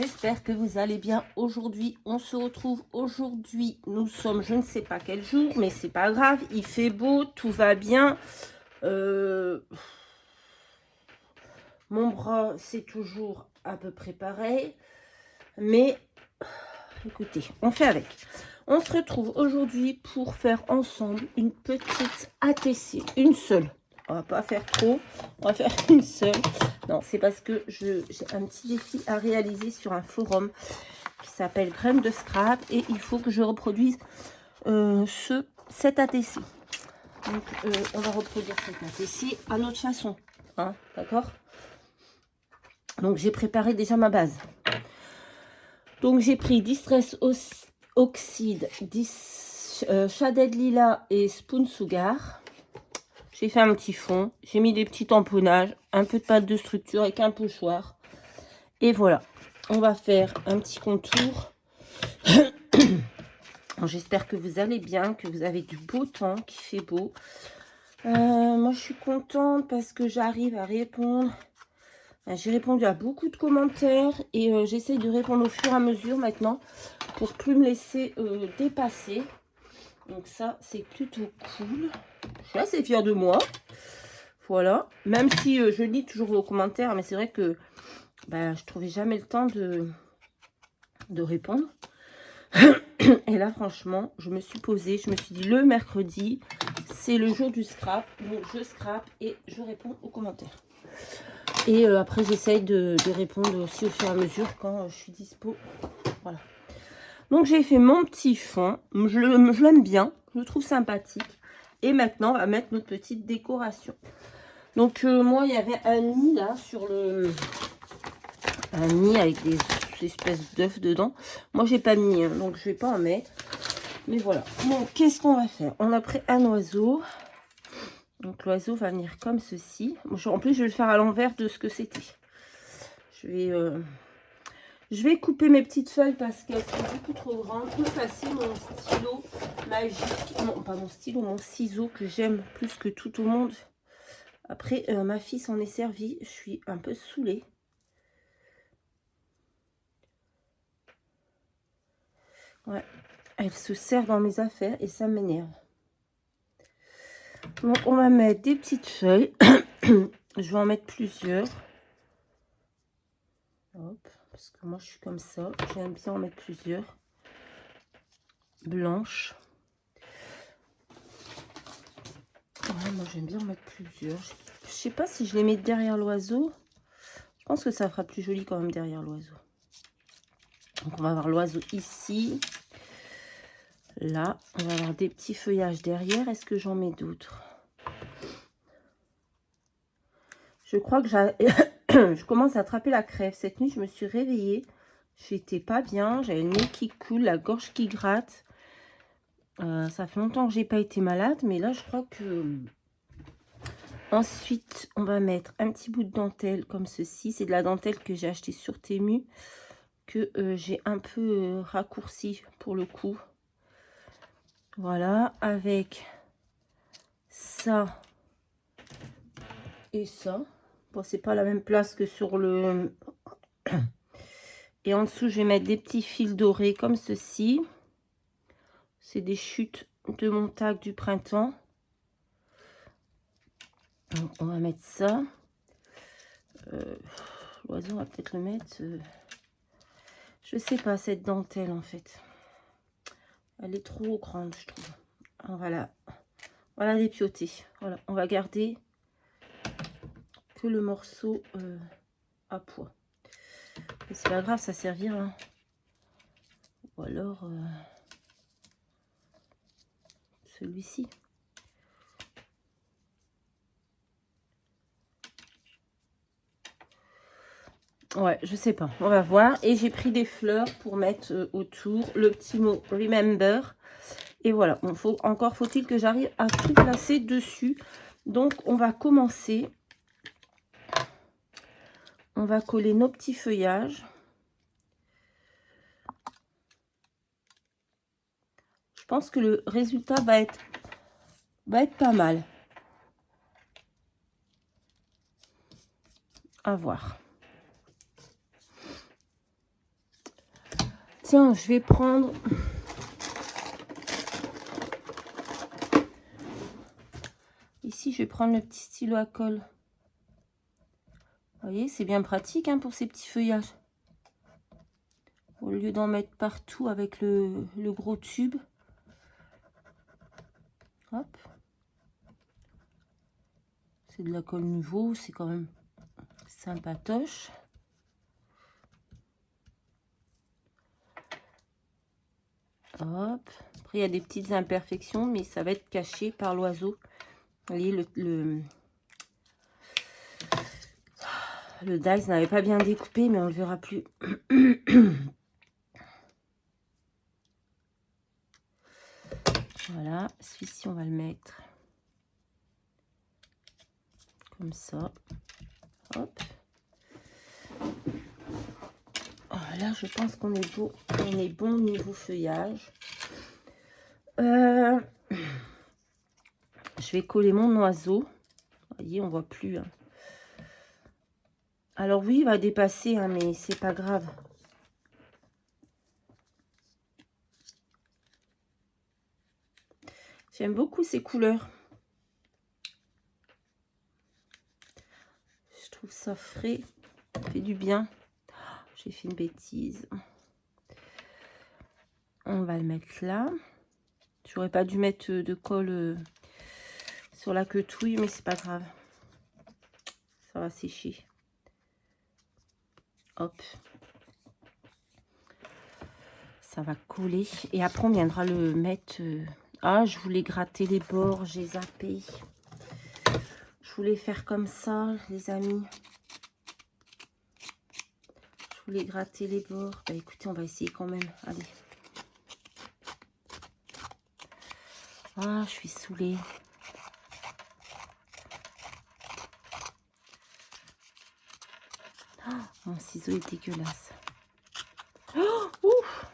j'espère que vous allez bien. Aujourd'hui, on se retrouve. Aujourd'hui, nous sommes, je ne sais pas quel jour, mais c'est pas grave. Il fait beau, tout va bien. Mon bras, c'est toujours à peu près pareil. Mais, écoutez, on fait avec. On se retrouve aujourd'hui pour faire ensemble une petite ATC. Une seule. On va pas faire trop. On va faire une seule. Non, c'est parce que j'ai un petit défi à réaliser sur un forum qui s'appelle Graines de Scrap et il faut que je reproduise cet ATC. Donc, on va reproduire cet ATC à notre façon. Hein, d'accord? Donc, j'ai préparé déjà ma base. Donc, j'ai pris Distress Oxide, Shaded Lila et Spoon Sugar. J'ai fait un petit fond. J'ai mis des petits tamponnages, un peu de pâte de structure avec un pochoir. Et voilà. On va faire un petit contour. J'espère que vous allez bien, que vous avez du beau temps, qu'il fait beau. Moi, je suis contente parce que j'arrive à répondre. J'ai répondu à beaucoup de commentaires et j'essaie de répondre au fur et à mesure maintenant pour plus me laisser dépasser. Donc ça, c'est plutôt cool. Je suis assez fière de moi. Voilà. Même si je lis toujours vos commentaires, mais c'est vrai que je trouvais jamais le temps de répondre. Et là, franchement, je me suis posée, je me suis dit le mercredi, c'est le jour du scrap. Donc, je scrap et je réponds aux commentaires. Et après, j'essaye de répondre aussi au fur et à mesure quand je suis dispo. Voilà. Donc, j'ai fait mon petit fond. Je l'aime bien, je le trouve sympathique. Et maintenant, on va mettre notre petite décoration. Donc, moi, il y avait un nid là sur le... Un nid avec des espèces d'œufs dedans. Moi, j'ai pas mis, hein, donc je vais pas en mettre. Mais voilà. Bon, qu'est-ce qu'on va faire? On a pris un oiseau. Donc, l'oiseau va venir comme ceci. En plus, je vais le faire à l'envers de ce que c'était. Je vais couper mes petites feuilles parce qu'elles sont beaucoup trop grandes. Plus facile, mon stylo magique. Non, pas mon stylo, mon ciseau que j'aime plus que tout au monde. Après, ma fille s'en est servie. Je suis un peu saoulée. Ouais, elle se sert dans mes affaires et ça m'énerve. Donc, on va mettre des petites feuilles. Je vais en mettre plusieurs. Hop, parce que moi, je suis comme ça. J'aime bien en mettre plusieurs. Blanches. Ouais, moi, j'aime bien en mettre plusieurs. Je sais pas si je les mets derrière l'oiseau. Je pense que ça fera plus joli quand même derrière l'oiseau. Donc, on va avoir l'oiseau ici. Là, on va avoir des petits feuillages derrière. Est-ce que j'en mets d'autres? Je crois que je commence à attraper la crève. Cette nuit, je me suis réveillée. J'étais pas bien. J'avais le nez qui coule, la gorge qui gratte. Ça fait longtemps que j'ai pas été malade. Mais là, je crois que... Ensuite, on va mettre un petit bout de dentelle comme ceci. C'est de la dentelle que j'ai acheté sur Temu. Que j'ai un peu raccourci pour le coup. Voilà. Avec ça et ça. Bon, c'est pas la même place que sur le... Et en dessous, je vais mettre des petits fils dorés comme ceci. C'est des chutes de mon tag du printemps. Donc, on va mettre ça. L'oiseau, on va peut-être le mettre... Je sais pas, cette dentelle, en fait. Elle est trop grande, je trouve. On va la dépioter. Voilà, on va garder que le morceau à poids. C'est pas grave, ça servira. Hein. Ou alors celui-ci. Ouais, je sais pas. On va voir. Et j'ai pris des fleurs pour mettre autour le petit mot Remember. Et voilà. Bon, encore faut-il que j'arrive à tout placer dessus. Donc, on va commencer. On va coller nos petits feuillages. Je pense que le résultat va être pas mal. À voir. Tiens, je vais prendre... Ici, je vais prendre le petit stylo à colle. Vous voyez, c'est bien pratique hein, pour ces petits feuillages. Au lieu d'en mettre partout avec le gros tube. Hop. C'est de la colle nouveau, c'est quand même sympatoche. Hop. Après, il y a des petites imperfections, mais ça va être caché par l'oiseau. Vous voyez, le dies n'avait pas bien découpé, mais on ne le verra plus. Voilà, celui-ci, on va le mettre comme ça. Hop. Voilà, je pense qu'on est beau, on est bon niveau feuillage. Je vais coller mon oiseau. Vous voyez, on voit plus. Hein. Alors oui, il va dépasser, hein, mais c'est pas grave. J'aime beaucoup ces couleurs. Je trouve ça frais, ça fait du bien. J'ai fait une bêtise. On va le mettre là. J'aurais pas dû mettre de colle sur la quetouille, mais c'est pas grave. Ça va sécher. Hop. Ça va coller. Et après, on viendra le mettre... Ah, je voulais gratter les bords, j'ai zappé. Je voulais faire comme ça, les amis. Je voulais gratter les bords. Bah, écoutez, on va essayer quand même. Allez. Ah, je suis saoulée. Oh, mon ciseau est dégueulasse. Oh, ouf.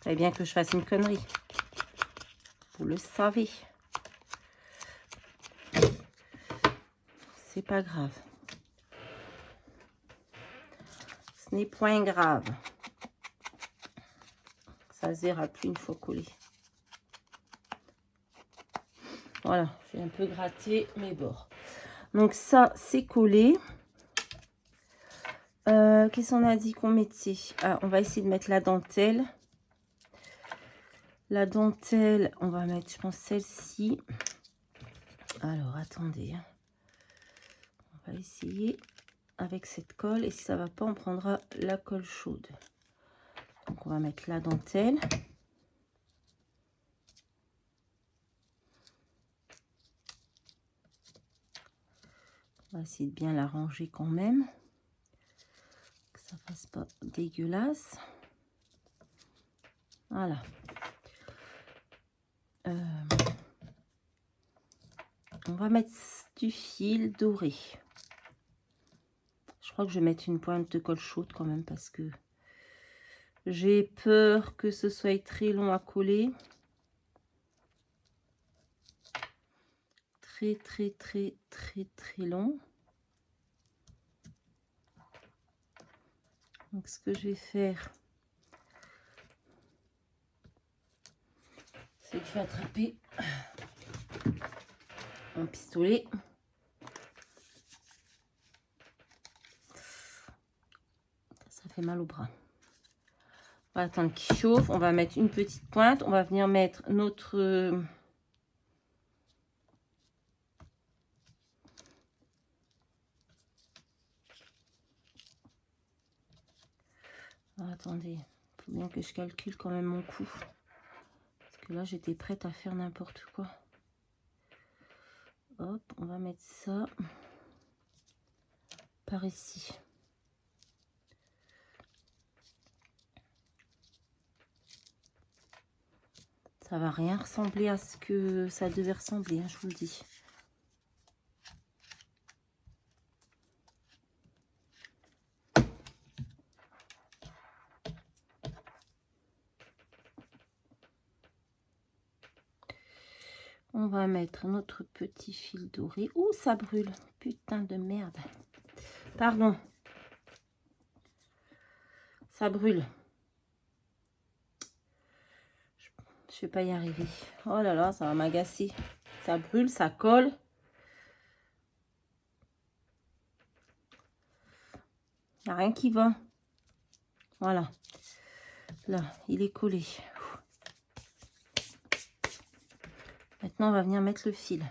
Fallait bien que je fasse une connerie. Vous le savez. C'est pas grave. Ce n'est point grave. Ça se verra plus une fois collé. Voilà, j'ai un peu gratté mes bords. Donc ça, c'est collé. Qu'est-ce qu'on a dit qu'on mettait? Ah, on va essayer de mettre la dentelle. La dentelle, on va mettre, je pense, celle-ci. Alors, attendez. On va essayer avec cette colle. Et si ça va pas, on prendra la colle chaude. Donc, on va mettre la dentelle. On va essayer de bien la ranger quand même. Que ça fasse pas dégueulasse. Voilà. On va mettre du fil doré. Je crois que je vais mettre une pointe de colle chaude quand même parce que j'ai peur que ce soit très long à coller. Très long. Donc ce que je vais faire, c'est que je vais attraper un pistolet. Ça fait mal au bras. On va attendre qu'il chauffe. On va mettre une petite pointe. On va venir mettre notre... Ah, attendez, il faut bien que je calcule quand même mon coup. Parce que là, j'étais prête à faire n'importe quoi. Hop, on va mettre ça par ici. Ça va rien ressembler à ce que ça devait ressembler, hein, je vous le dis. On va mettre notre petit fil doré. Ouh, ça brûle. Putain de merde. Pardon. Ça brûle. Je vais pas y arriver. Oh là là, ça va m'agacer. Ça brûle, ça colle. Il n'y a rien qui va. Voilà. Là, il est collé. Maintenant, on va venir mettre le fil.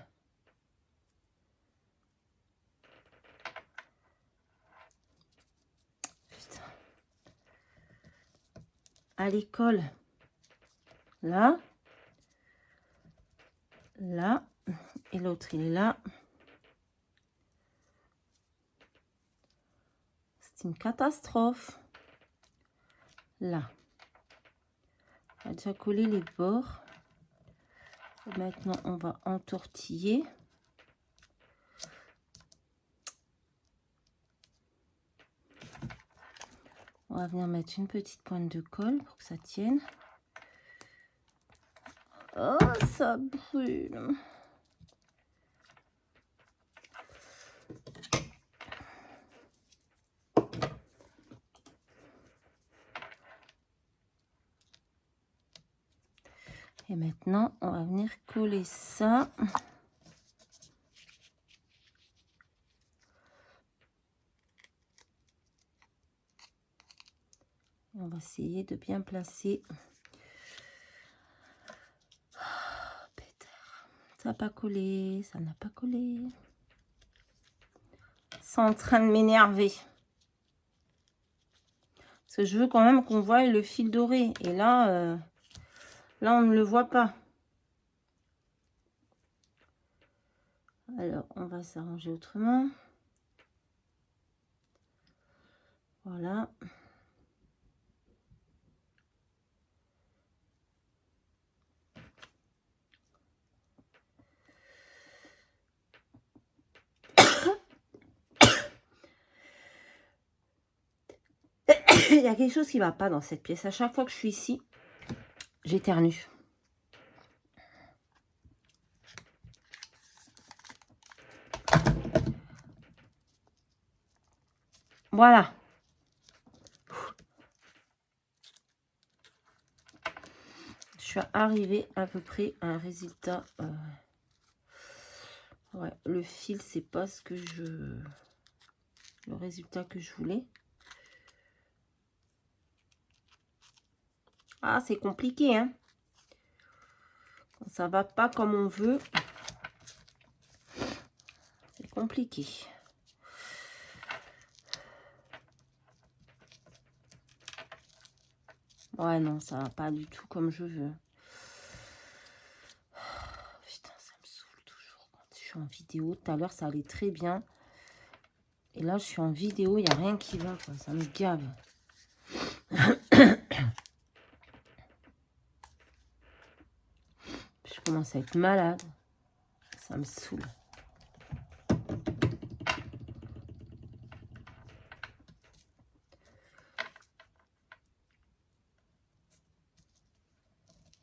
Putain. Allez, colle. Là. Là. Et l'autre, il est là. C'est une catastrophe. Là. On a déjà collé les bords. Maintenant, on va entortiller. On va venir mettre une petite pointe de colle pour que ça tienne. Oh, ça brûle. Et maintenant, on va venir coller ça. On va essayer de bien placer. Oh, pétard. Ça n'a pas collé, ça n'a pas collé. C'est en train de m'énerver. Parce que je veux quand même qu'on voie le fil doré. Et là, là on ne le voit pas. Alors, on va s'arranger autrement. Voilà. Il y a quelque chose qui ne va pas dans cette pièce. À chaque fois que je suis ici, j'éternue. Voilà. Je suis arrivée à peu près à un résultat. Ouais, le fil, c'est pas ce que je... Le résultat que je voulais. Ah, c'est compliqué, hein. Quand ça va pas comme on veut, c'est compliqué. Ouais, non, ça va pas du tout comme je veux. Putain, ça me saoule toujours quand je suis en vidéo. Tout à l'heure, ça allait très bien. Et là, je suis en vidéo, il n'y a rien qui va, quoi. Ça me gave. Je commence à être malade. Ça me saoule.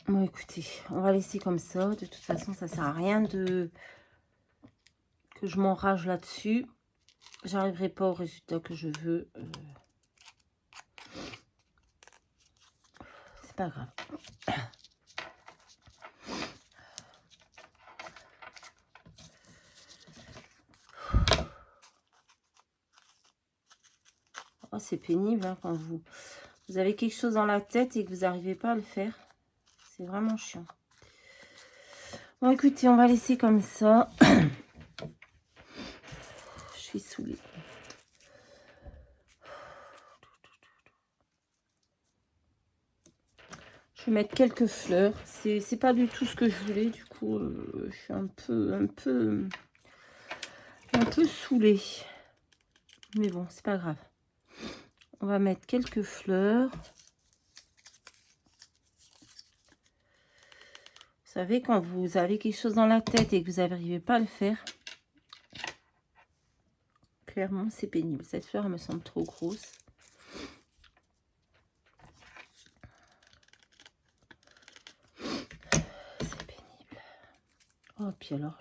Bon, écoutez, on va laisser comme ça. De toute façon, ça sert à rien que je m'enrage là-dessus. J'arriverai pas au résultat que je veux. C'est pas grave. Oh, c'est pénible hein, quand vous avez quelque chose dans la tête et que vous n'arrivez pas à le faire. C'est vraiment chiant. Bon, écoutez, on va laisser comme ça. Je suis saoulée. Je vais mettre quelques fleurs. C'est pas du tout ce que je voulais. Du coup, je suis un peu saoulée. Mais bon, c'est pas grave. On va mettre quelques fleurs. Vous savez, quand vous avez quelque chose dans la tête et que vous n'arrivez pas à le faire, clairement, c'est pénible. Cette fleur, elle me semble trop grosse. Oh, puis alors,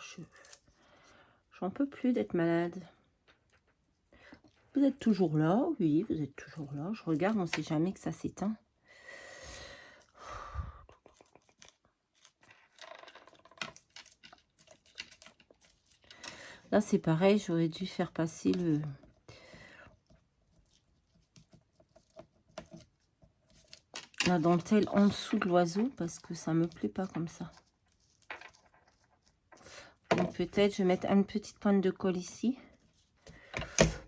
j'en peux plus d'être malade. Vous êtes toujours là? Oui, vous êtes toujours là. Je regarde, on ne sait jamais que ça s'éteint. Là, c'est pareil, j'aurais dû faire passer la dentelle en dessous de l'oiseau parce que ça me plaît pas comme ça. Donc peut-être je vais mettre une petite pointe de colle ici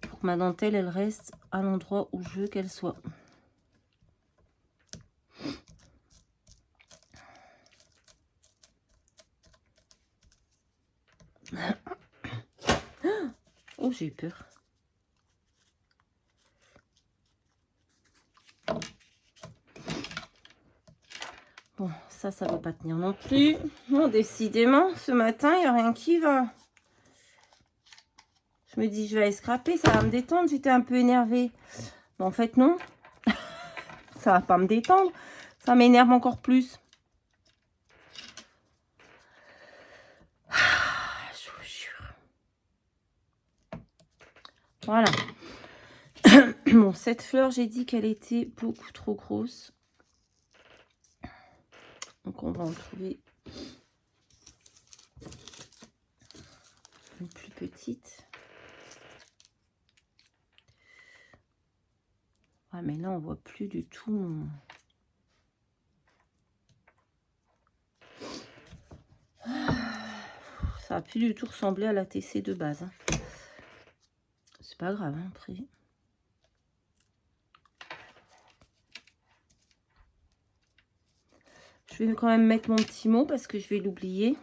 pour que ma dentelle elle reste à l'endroit où je veux qu'elle soit. Oh, j'ai eu peur. Bon, ça va pas tenir non plus. Bon, décidément, ce matin, il n'y a rien qui va. Je me dis, je vais aller scraper, ça va me détendre. J'étais un peu énervée. Mais en fait, non. Ça va pas me détendre. Ça m'énerve encore plus. Je vous jure. Voilà. Bon, cette fleur, j'ai dit qu'elle était beaucoup trop grosse. Donc, on va en trouver une plus petite. Ah, mais là, on voit plus du tout. Ça va plus du tout ressembler à la TC de base. Hein. C'est pas grave, hein, après. Je vais quand même mettre mon petit mot parce que je vais l'oublier.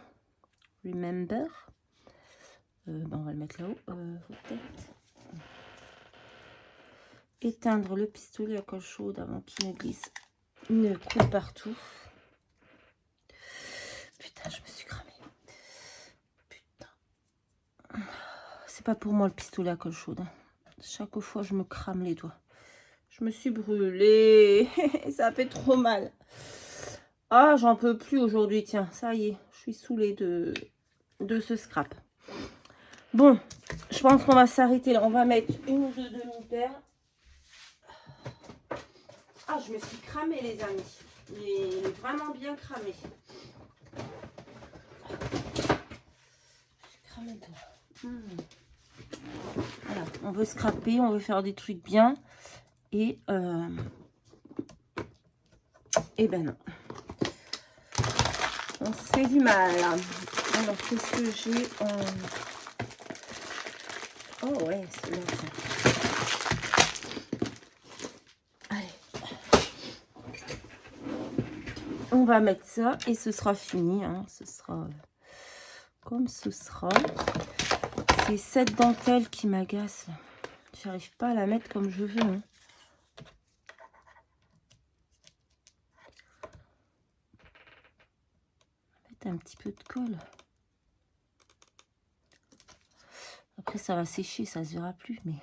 Remember. Ben on va le mettre là-haut. Peut-être. Éteindre le pistolet à colle chaude avant qu'il ne glisse une coupe partout. Putain, je me suis cramée. Putain. C'est pas pour moi le pistolet à colle chaude. Hein. Chaque fois, je me crame les doigts. Je me suis brûlée. Ça fait trop mal. Ah, j'en peux plus aujourd'hui. Tiens, ça y est. Je suis saoulée de ce scrap. Bon, je pense qu'on va s'arrêter là. On va mettre une ou deux demi-paires. Ah, je me suis cramée, les amis. Mais vraiment bien cramée. Je suis cramée tout. Voilà, on veut scraper, on veut faire des trucs bien. Et ben non. On se fait du mal. Alors, qu'est-ce que j'ai Oh ouais, c'est là. Allez. On va mettre ça et ce sera fini. Hein. Ce sera comme ce sera. C'est cette dentelle qui m'agace. J'arrive pas à la mettre comme je veux. Hein. Mettre un petit peu de colle. Après, ça va sécher, ça se verra plus. Mais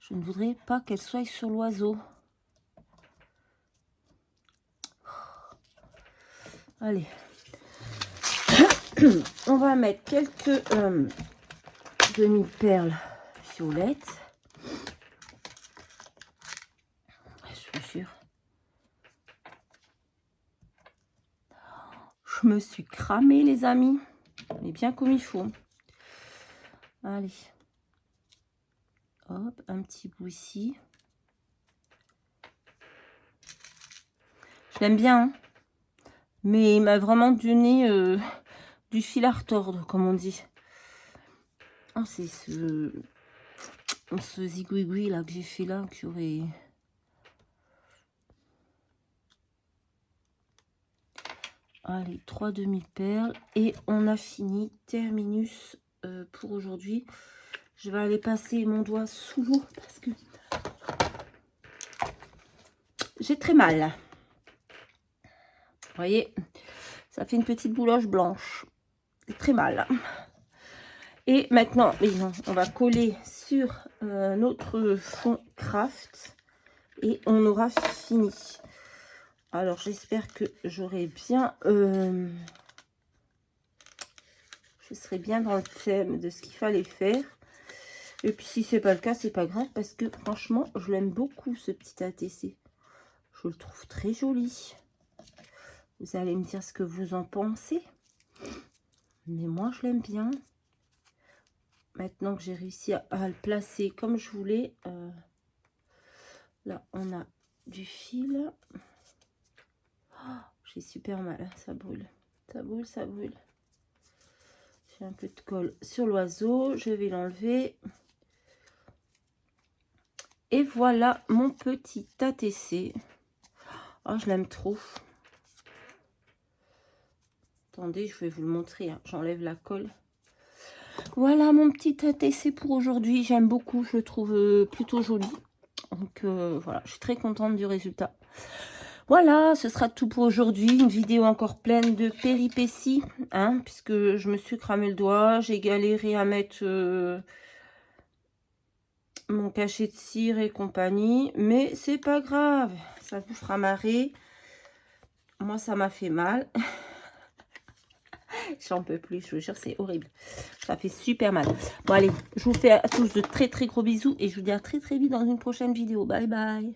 je ne voudrais pas qu'elle soit sur l'oiseau. Allez. On va mettre quelques demi-perles violettes. Je vous jure. Je me suis cramée, les amis. Mais bien comme il faut. Allez. Hop, un petit bout ici. Je l'aime bien. Hein, mais il m'a vraiment donné du fil à retordre, comme on dit. Oh, c'est ce zigouigoui là que j'ai fait là, qui aurait... Allez, 3 demi-perles. Et on a fini. Terminus pour aujourd'hui. Je vais aller passer mon doigt sous l'eau parce que j'ai très mal. Vous voyez, ça fait une petite bouloche blanche. C'est très mal. Et maintenant, on va coller sur notre fond craft. Et on aura fini. Alors, j'espère que j'aurai bien je serais bien dans le thème de ce qu'il fallait faire. Et puis si c'est pas le cas, c'est pas grave parce que franchement, je l'aime beaucoup ce petit ATC. Je le trouve très joli. Vous allez me dire ce que vous en pensez. Mais moi, je l'aime bien. Maintenant que j'ai réussi à le placer comme je voulais. Là, on a du fil. Oh, j'ai super mal, hein, ça brûle. Ça brûle, ça brûle. J'ai un peu de colle sur l'oiseau. Je vais l'enlever. Et voilà mon petit ATC. Oh, je l'aime trop. Attendez, je vais vous le montrer. Hein. J'enlève la colle. Voilà mon petit ATC pour aujourd'hui. J'aime beaucoup. Je le trouve plutôt joli. Donc voilà, je suis très contente du résultat. Voilà, ce sera tout pour aujourd'hui. Une vidéo encore pleine de péripéties. Hein, puisque je me suis cramé le doigt. J'ai galéré à mettre mon cachet de cire et compagnie. Mais c'est pas grave. Ça vous fera marrer. Moi, ça m'a fait mal. J'en peux plus, je vous jure, c'est horrible. Ça fait super mal. Bon, allez, je vous fais à tous de très très gros bisous et je vous dis à très très vite dans une prochaine vidéo. Bye bye.